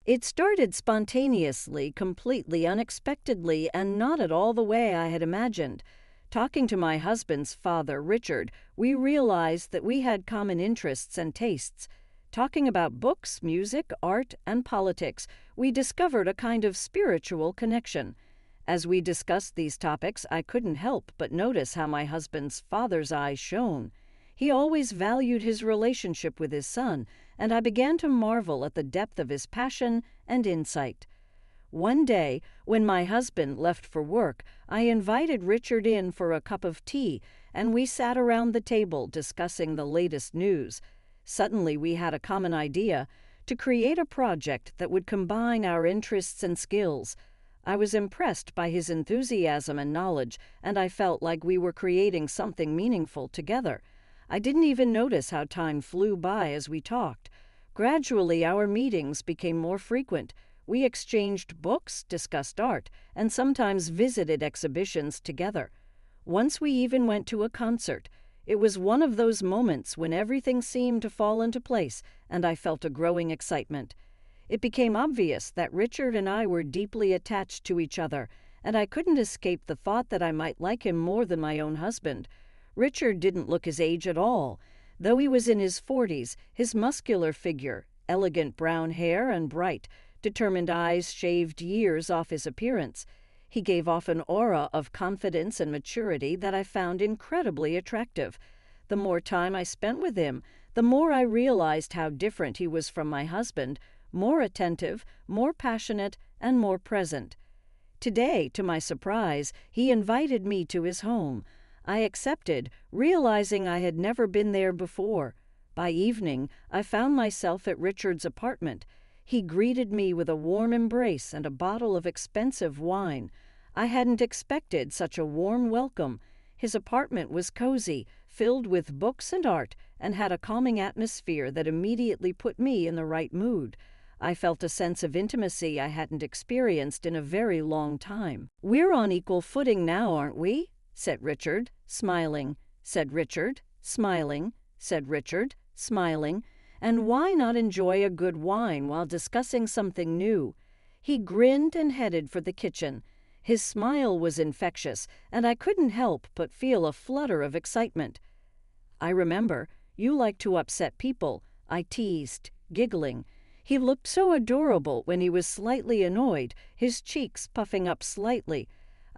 It started spontaneously, completely unexpectedly, and not at all the way I had imagined. Talking to my husband's father, Richard, we realized that we had common interests and tastes. Talking about books, music, art, and politics, we discovered a kind of spiritual connection. As we discussed these topics, I couldn't help but notice how my husband's father's eyes shone. He always valued his relationship with his son, and I began to marvel at the depth of his passion and insight. One day, when my husband left for work, I invited Richard in for a cup of tea, and we sat around the table discussing the latest news. Suddenly, we had a common idea: to create a project that would combine our interests and skills. I was impressed by his enthusiasm and knowledge, and I felt like we were creating something meaningful together. I didn't even notice how time flew by as we talked. Gradually, our meetings became more frequent. We exchanged books, discussed art, and sometimes visited exhibitions together. Once we even went to a concert. It was one of those moments when everything seemed to fall into place, and I felt a growing excitement. It became obvious that Richard and I were deeply attached to each other, and I couldn't escape the thought that I might like him more than my own husband. Richard didn't look his age at all. Though he was in his 40s, his muscular figure, elegant brown hair, and bright, determined eyes shaved years off his appearance. He gave off an aura of confidence and maturity that I found incredibly attractive. The more time I spent with him, the more I realized how different he was from my husband: more attentive, more passionate, and more present. Today, to my surprise, he invited me to his home. I accepted, realizing I had never been there before. By evening, I found myself at Richard's apartment. He greeted me with a warm embrace and a bottle of expensive wine. I hadn't expected such a warm welcome. His apartment was cozy, filled with books and art, and had a calming atmosphere that immediately put me in the right mood. I felt a sense of intimacy I hadn't experienced in a very long time. "We're on equal footing now, aren't we?" said Richard, smiling. Said Richard, smiling. Said Richard, smiling. "And why not enjoy a good wine while discussing something new?" He grinned and headed for the kitchen. His smile was infectious, and I couldn't help but feel a flutter of excitement. "I remember, you like to upset people," I teased, giggling. He looked so adorable when he was slightly annoyed, his cheeks puffing up slightly.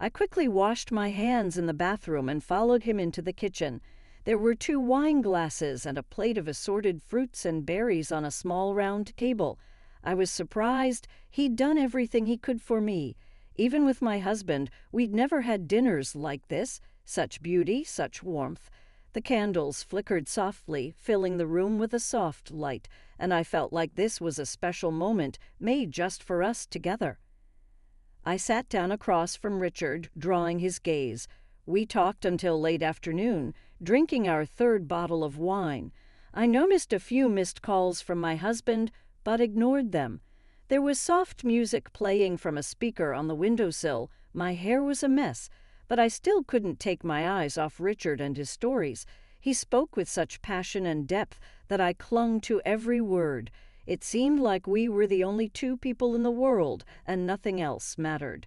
I quickly washed my hands in the bathroom and followed him into the kitchen. There were 2 wine glasses and a plate of assorted fruits and berries on a small round table. I was surprised. He'd done everything he could for me. Even with my husband, we'd never had dinners like this. Such beauty, such warmth. The candles flickered softly, filling the room with a soft light, and I felt like this was a special moment made just for us together. I sat down across from Richard, drawing his gaze. We talked until late afternoon, drinking our 3rd bottle of wine. I noticed a few missed calls from my husband, but ignored them. There was soft music playing from a speaker on the windowsill. My hair was a mess, but I still couldn't take my eyes off Richard and his stories. He spoke with such passion and depth that I clung to every word. It seemed like we were the only 2 people in the world, and nothing else mattered.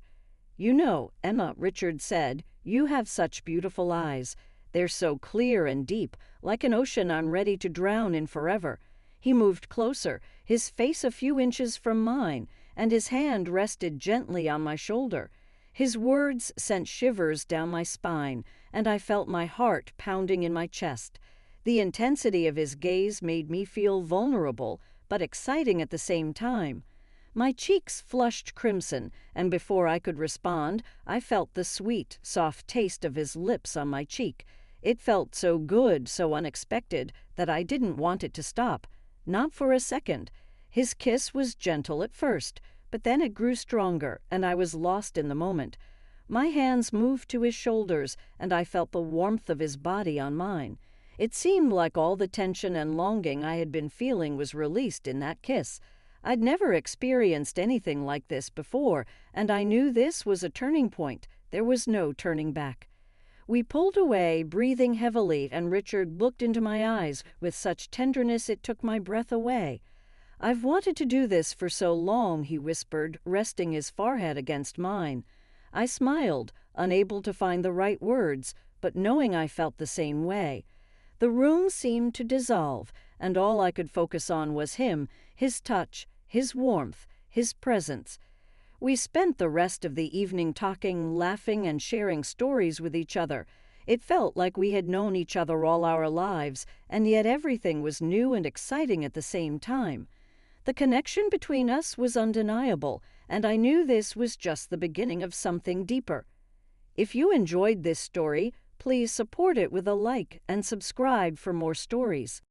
"You know, Emma," Richard said, "you have such beautiful eyes. They're so clear and deep, like an ocean I'm ready to drown in forever." He moved closer, his face a few inches from mine, and his hand rested gently on my shoulder. His words sent shivers down my spine, and I felt my heart pounding in my chest. The intensity of his gaze made me feel vulnerable, but exciting at the same time. My cheeks flushed crimson, and before I could respond, I felt the sweet, soft taste of his lips on my cheek. It felt so good, so unexpected, that I didn't want it to stop. Not for a second. His kiss was gentle at first, but then it grew stronger, and I was lost in the moment. My hands moved to his shoulders, and I felt the warmth of his body on mine. It seemed like all the tension and longing I had been feeling was released in that kiss. I'd never experienced anything like this before, and I knew this was a turning point. There was no turning back. We pulled away, breathing heavily, and Richard looked into my eyes with such tenderness it took my breath away. "I've wanted to do this for so long," he whispered, resting his forehead against mine. I smiled, unable to find the right words, but knowing I felt the same way. The room seemed to dissolve, and all I could focus on was him, his touch, his warmth, his presence. We spent the rest of the evening talking, laughing, and sharing stories with each other. It felt like we had known each other all our lives, and yet everything was new and exciting at the same time. The connection between us was undeniable, and I knew this was just the beginning of something deeper. If you enjoyed this story, please support it with a like and subscribe for more stories.